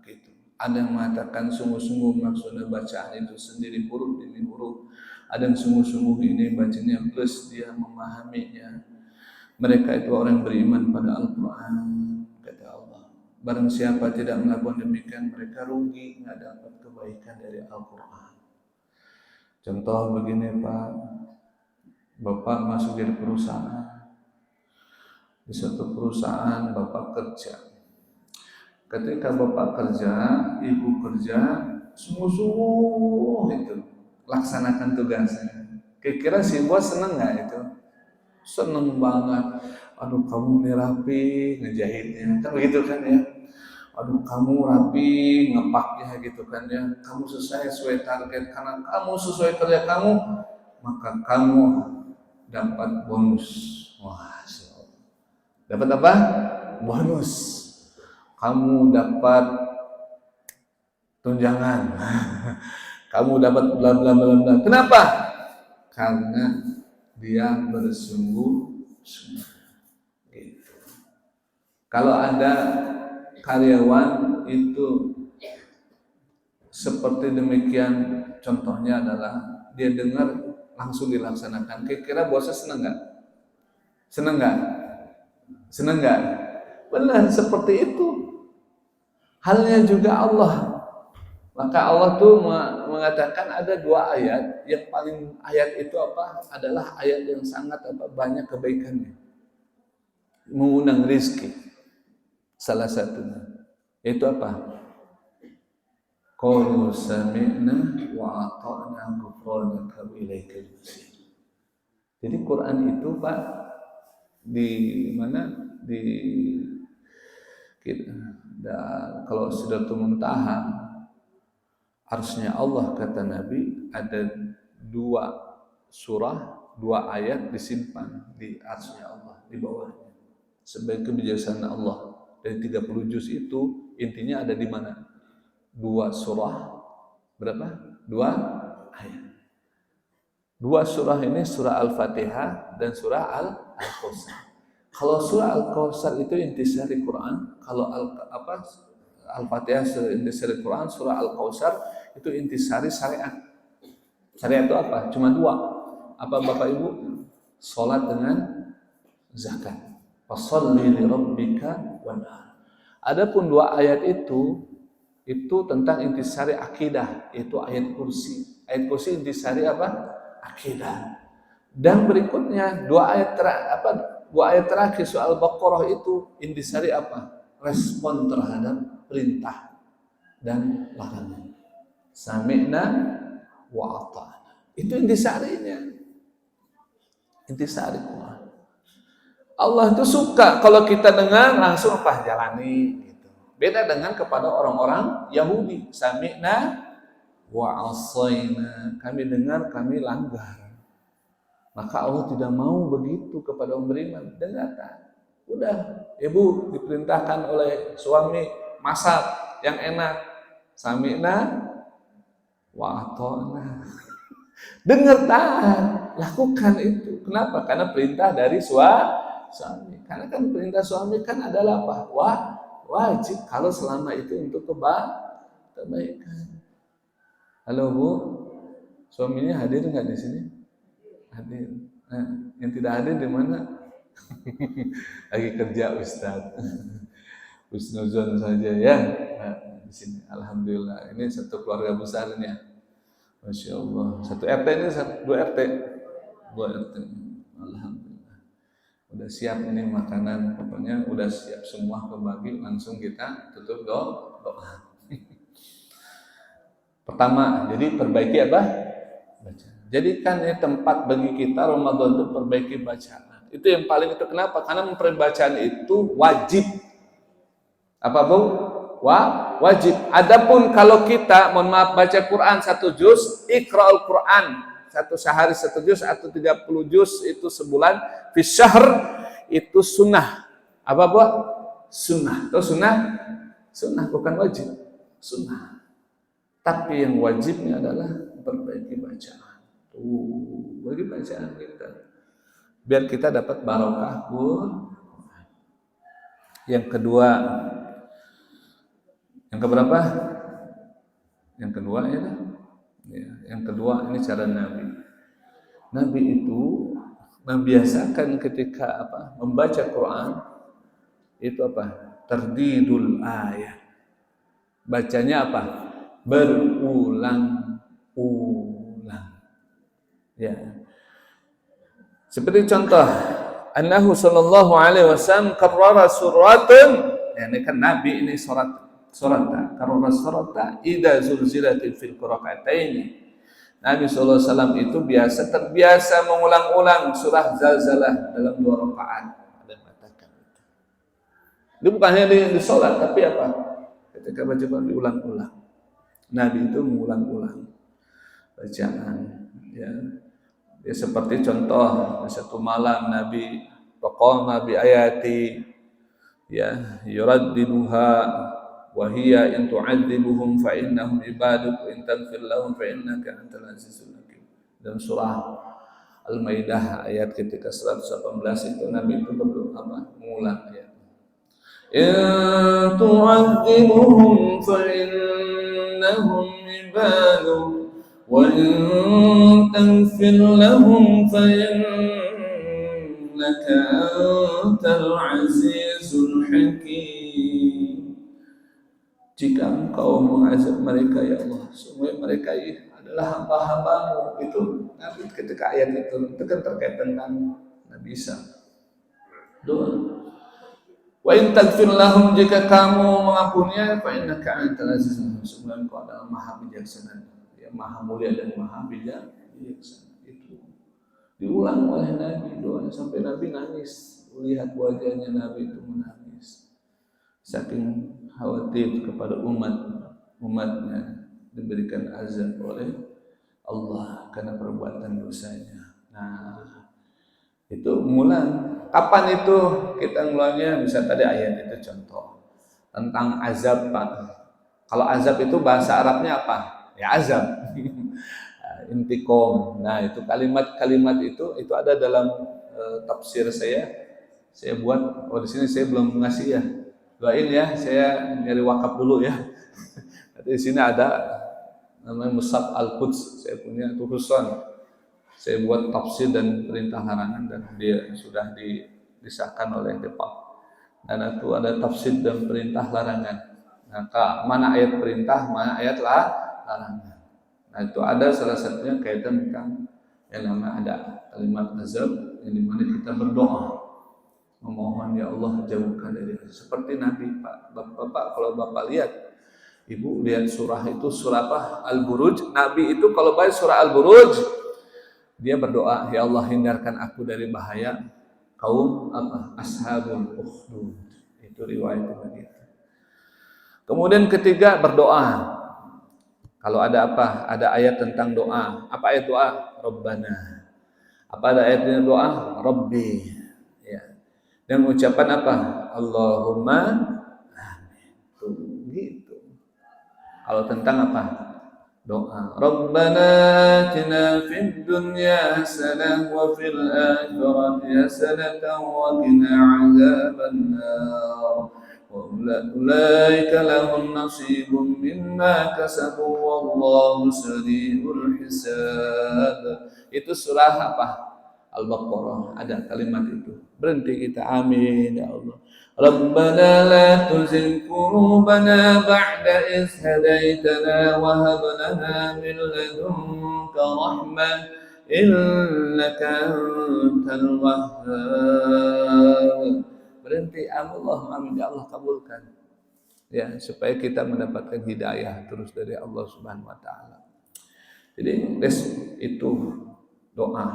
gitu. Ada yang mengatakan sungguh-sungguh maksudnya bacaan itu sendiri huruf demi huruf. Ada yang sungguh-sungguh ini bacanya plus dia memahaminya. Mereka itu orang yang beriman pada Al-Quran, kata Allah. Barang siapa tidak melakukan demikian, mereka rugi, nggak dapat kebaikan dari Al-Quran. Contoh begini Pak, Bapak masuk di perusahaan. Di suatu perusahaan Bapak kerja. Ketika Bapak kerja, Ibu kerja, sungguh-sungguh itu laksanakan tugasnya. Kira-kira si bos seneng nggak itu? Seneng banget. Aduh kamu nih rapi ngejahitnya, kan begitu kan ya? Aduh kamu rapi ngepaknya gitu kan ya? Kamu sesuai target, karena kamu sesuai kerja kamu, maka kamu dapat bonus. Wah, dapat apa? Bonus. Kamu dapat tunjangan. Kamu dapat bla bla bla bla. Kenapa? Karena dia bersungguh-sungguh. Gitu. Kalau ada karyawan itu seperti demikian, contohnya adalah dia dengar langsung dilaksanakan. Kira-kira bosnya senang nggak? Senang nggak? Senang nggak? Benar seperti itu. Halnya juga Allah. Maka Allah tuh mengatakan ada dua ayat. Yang paling ayat itu apa? Adalah ayat yang sangat banyak kebaikannya. Mengundang rizki. Salah satunya. Itu apa? Qalu sami'na wa ata'na ghufranaka wa ilaikal masir. Jadi Quran itu Pak di mana di kalau Sidratul Muntaha arsy-nya Allah kata Nabi ada dua surah, dua ayat disimpan di arsy-nya Allah di bawahnya sebagai kebijaksanaan Allah. Dari 30 juz itu intinya ada di mana? Dua surah, berapa? Dua ayat. Dua surah ini surah Al-Fatihah dan surah Al-Kautsar. Kalau surah Al-Kautsar itu intisari Quran, kalau Al-Fatihah intisari Quran, surah Al-Kautsar itu intisari syariat. Syariat itu apa? Cuma dua. Apa Bapak Ibu? Salat dengan zakat. Fasholli li rabbika wanhar. Adapun dua ayat itu tentang intisari akidah, itu ayat kursi. Ayat kursi intisari apa? Akidah. Dan berikutnya dua ayat terakhir soal Baqarah itu intisari apa? Respon terhadap perintah dan larangan. Sami'na wa ata'na. Itu intisarinya. Intisari Quran. Allah itu suka kalau kita dengar langsung jalani gitu. Beda dengan kepada orang-orang Yahudi. Sami'na wa asaina. Kami dengar, kami langgar. Maka Allah tidak mau begitu kepada orang beriman. Dengarkan. Udah, ibu diperintahkan oleh suami masak yang enak. Sami'na wa ata'na. Dengar taat, lakukan itu. Kenapa? Karena perintah dari suami. Karena kan perintah suami kan adalah apa? Wajib kalau selama itu untuk kebaikan. Halo Bu, suaminya hadir nggak di sini? Hadir. Yang tidak hadir di mana? Lagi kerja Ustaz. husnuzon saja ya. Nah, di sini alhamdulillah ini satu keluarga besar ini ya. Masya Allah. Satu RT ini dua RT. Dua RT. Alhamdulillah. Udah siap ini makanan, pokoknya udah siap semua kebagi, langsung kita tutup doa. Pertama, jadi perbaiki apa? Bacaan. Jadikan ini tempat bagi kita Ramadan itu perbaiki bacaan. Itu yang paling itu kenapa? Karena memperbaiki bacaan itu wajib. Apa Bu? Wajib. Adapun kalau kita mohon maaf baca Quran 1 juz, Iqra'ul Quran satu sehari 1 juz atau 30 juz itu sebulan, fi syahr itu sunnah. Apa Bu? Sunnah. Itu sunnah? Sunnah bukan wajib. Sunnah. Tapi yang wajibnya adalah perbaiki bacaan. Bagi bacaan kita. Biar kita dapat barokah Quran. Yang kedua, yang keberapa? Yang kedua ya. Yang kedua ini cara Nabi. Nabi itu membiasakan ketika membaca Quran itu tardidul ayat. Bacanya berulang-ulang. Ya. Seperti contoh, annahu sallallahu alaihi wasallam karrara suratun. Ya, ini kan Nabi ini surata karrara surata idza zulzilatil fil qira'ataini. Nabi sallallahu alaihi wasallam itu terbiasa mengulang-ulang surah Zalzalah dalam 2 rakaat. Ada yang mengatakan itu. Itu bukan hanya di salat tapi ketika baca Quran diulang-ulang. Nabi itu mengulang-ulang bacaan ya. Ya seperti contoh satu malam Nabi faqama bi ayati ya yuraddiduha wa hiya in tu'adzibuhum fa innahum ibaduk wa in taghfir lahum fa innaka antal azizul hakim. Dalam surah Al-Maidah ayat ketika 118 itu Nabi itu berdoa mengulang ayat. In tu'adzibuhum fa innahum ibaduk wa in taghfir lahum fa innaka antal azizul hakim. Jika engkau mengazab mereka ya Allah, semua mereka adalah hamba-hambamu. Itu Nabi ketika ayat itu kan terkait tentang Nabi Isa. Doa. Wa in taghfir lahum, jika kamu mengampuninya, fa innaka antal azizul hakim. Semua engkau adalah Maha Bijaksana, ya Maha Mulia dan Maha Bijaksana. Itu diulang oleh Nabi doanya sampai Nabi nangis. Lihat wajahnya Nabi itu menangis. Saking khawatir kepada umatnya diberikan azab oleh Allah karena perbuatan dosanya. Nah, itu mengulang. Kapan itu kita mulanya? Bisa tadi ayat itu contoh tentang azab Pak. Kalau azab itu bahasa Arabnya apa? Ya azab. Intiqom. Nah, itu kalimat-kalimat itu ada dalam tafsir saya buat. Di sini saya belum ngasih ya. Doain ya, saya nyari wakaf dulu ya. Di sini ada namanya Musab Al-Quds, saya punya itu khususan. Saya buat tafsir dan perintah larangan dan dia sudah disahkan oleh Depak. Dan itu ada tafsir dan perintah larangan. Nah, mana ayat perintah, mana ayat larangan. Nah, itu ada salah satunya kaitan tentang yang namanya ada kalimat azab yang dimana kita berdoa. Memohon ya Allah jauhkan dari seperti Nabi Bapak kalau Bapak lihat Ibu lihat surah itu surah Al-Buruj. Nabi itu kalau baca surah Al-Buruj dia berdoa ya Allah hindarkan aku dari bahaya kaum ashabul ukhdud. Itu riwayat begitu. Kemudian ketiga berdoa. Kalau ada ada ayat tentang doa. Apa ayat doa? Rabbana. Apa ada ayatnya doa? Rabbi. Dan ucapan Allahumma amin. Gitu. Kalau tentang doa. Rabbana atina fid dunya hasanah wa fil akhirati hasanah wa qina adzabannar. Wa ulaika lahum nasibun mimma kasabu wallahu sari'ul hisab. Itu surah Al-Baqarah ada kalimat itu. Berhenti kita amin ya Allah. ربنا لا تزغ قلوبنا بعد إذ هديتنا وهب لنا من لدنك رحمة إنك أنت الوهاب. Berhenti, Allah amin, ya Allah kabulkan, ya, supaya kita mendapatkan hidayah terus dari Allah Subhanahu wa taala. Jadi itu doa.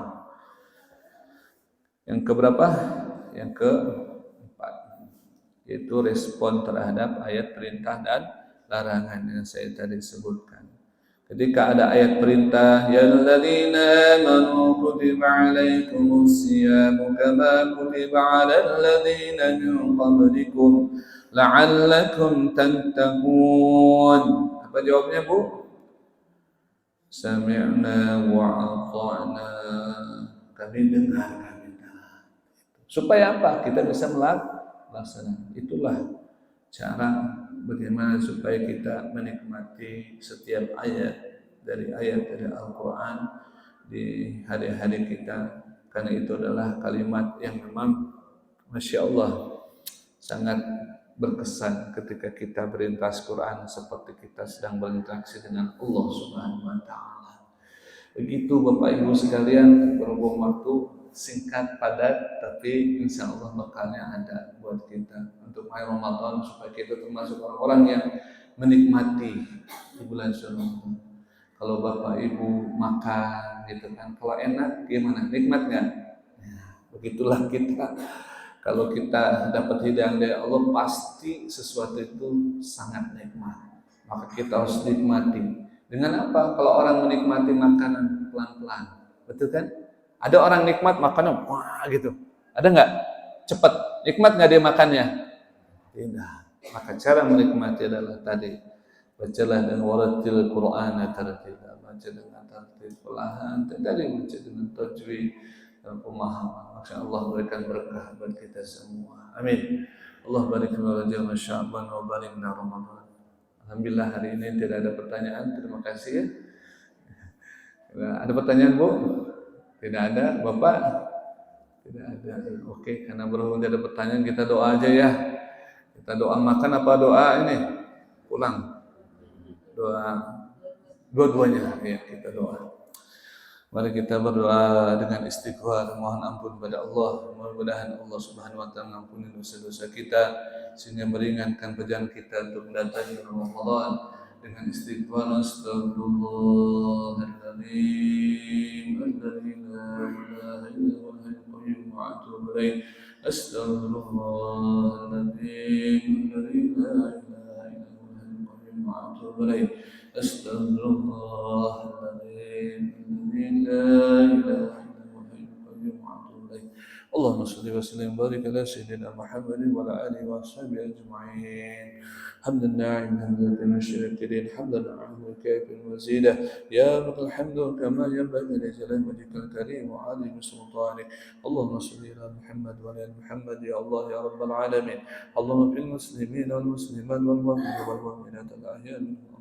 Yang keberapa? Yang keempat, yaitu respon terhadap ayat perintah dan larangan yang saya tadi sebutkan. Ketika ada ayat perintah, ya alladzina amanu kutiba alaikumus siyamu kama kutiba alal ladzina min qablikum la'allakum tattaqun. Apa jawabnya, Bu? Sami'na wa ata'na. Kami dengar, kami taat. Supaya apa? Kita bisa melaksanakan. Itulah cara bagaimana supaya kita menikmati setiap ayat dari Al-Quran di hari-hari kita, karena itu adalah kalimat yang memang Masya Allah sangat berkesan ketika kita berintas Quran seperti kita sedang berinteraksi dengan Allah Subhanahu wa taala. Begitu Bapak Ibu sekalian, berhubung waktu singkat padat, tapi insya Allah bekalnya ada buat kita untuk akhir Ramadan, supaya kita termasuk orang-orang yang menikmati di bulan Ramadan. Kalau Bapak Ibu makan gitu kan, kalau enak gimana? Nikmat nggak? Ya, begitulah kita. Kalau kita dapat hidayah dari Allah, pasti sesuatu itu sangat nikmat. Maka kita harus nikmati. Dengan apa? Kalau orang menikmati makanan pelan-pelan, betul kan? Ada orang nikmat makannya wah gitu. Ada nggak? Cepat. Nikmat nggak dia makannya? Tidak. Maka cara menikmati adalah tadi, bacalah dengan waratil Qur'ana tartila, baca dengan tartil perlahan, tadi baca dengan tajwid dan pemahaman. Masya Allah berikan berkah buat kita semua. Amin. Allah barik lana jalla sya'ban wa barik lana Ramadan. Alhamdulillah hari ini tidak ada pertanyaan. Terima kasih ya. Ada pertanyaan, Bu? Tidak ada, Bapak? Tidak ada. Oke, karena berhubung tidak ada pertanyaan, kita doa aja ya. Kita doa makan apa doa ini? Pulang. Doa dua-duanya ya, kita doa. Mari kita berdoa dengan istighfar, mohon ampun pada Allah. Mudah-mudahan Allah Subhanahu wa taala mengampuni dosa-dosa kita sehingga meringankan perjalanan kita untuk mendatangi Ramadan dengan istighfar. Astaghfirullahaladzim alladzi la ilaha illa huwal hayyul qayyum wa atubu ilaih. Astaghfirullahaladzim alladzi la ilaha illa huwal hayyul qayyum wa atubu ilaih. Astaghfirullahaladzim لا إله إلا هو الحي القيوم وأتوب إليه. اللهم صل وسلم وبارك على سيدنا محمد وعلى آله وصحبه أجمعين. حمد الناعم حمدا المشركين حمدا العظيم الكافر وزيده يا رب الحمد كما ينبغي لجلال وجهك الكريم وعظيم سلطانك. اللهم صل على محمد وعلى ال محمد يا الله يا رب العالمين. اللهم في المسلمين والمسلمات والمؤمنين والمؤمنات الأحياء منهم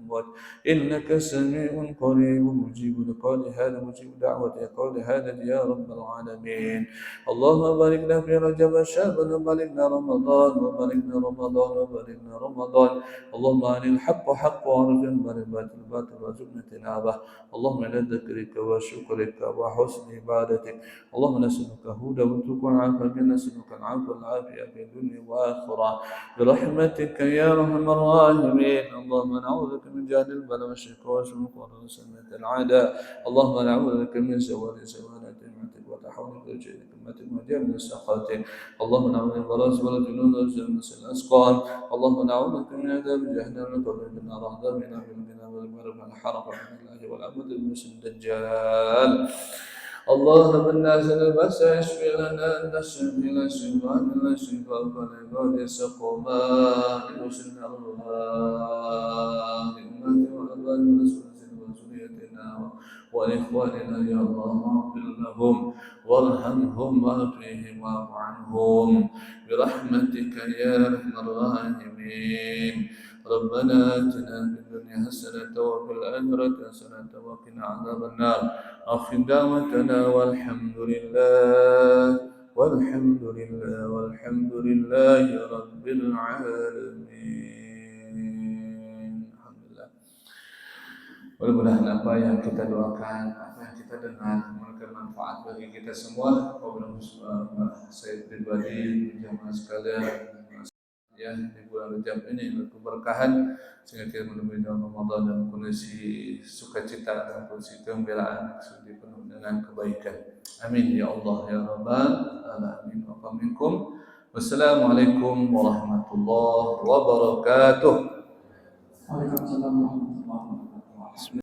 إنك سميع قريب مجيب لقول هذا مجيب دعوة قول هذا يا رب العالمين. اللهم بارك لنا في رجب شعبان وباركنا رمضان وباركنا رمضان وباركنا رمضان. اللهم أرنا الحق حق وارزقنا الباطل باطل وارزقنا اجتنابه. اللهم إلى ذكرك وشكرك وحسن عبادتك. اللهم نسألك هدى وتقى العافية، نسألك العفو والعافية في الدنيا والآخرة برحمتك يا أرحم الراحمين. اللهم نعوذ بك من جهل البلاء والشقاء والشرور وسنة العداء. اللهم نعوذ بك من زوال نعمتك وتحول وجهك نعمتك وجهل من سخطك. اللهم نعوذ بك من البراس والجنون والجنس الأسقام. اللهم نعوذ بك من عذاب جهنم ومن النار عذاب من الجنة والمرض والحرق من الله والأمد المسلم الدجال. اللهم الناس البس اشفي لنا انت الشفي لا شفاء الا شفاء فلعباد سقما لوسن الله لامتي وابائنا وذريتنا واخواننا يا الله اغفر لهم وارحمهم واعفهم واعف عنهم برحمتك يا ارحم الراحمين. ربنا آتنا في الدنيا حسنة وفي الآخرة حسنة وقنا عذاب النار. أخر دعوتنا والحمد لله والحمد لله رب العالمين. Alhamdulillah. Mudah-mudahan apa yang kita doakan, apa yang kita dengar memberikan manfaat bagi kita semua. Wabillahi saya pribadi, jamaah sekalian, ya di bulan Rajab ini berkeberkahan sehingga kita menemui dalam Ramadan dan kondisi sukacita dan kondisi kegembiraan yang penuh dengan kebaikan. Amin ya Allah ya Rabbal alamin. Wa minkum. Wassalamualaikum warahmatullahi wabarakatuh. Waalaikumsalam warahmatullahi wabarakatuh.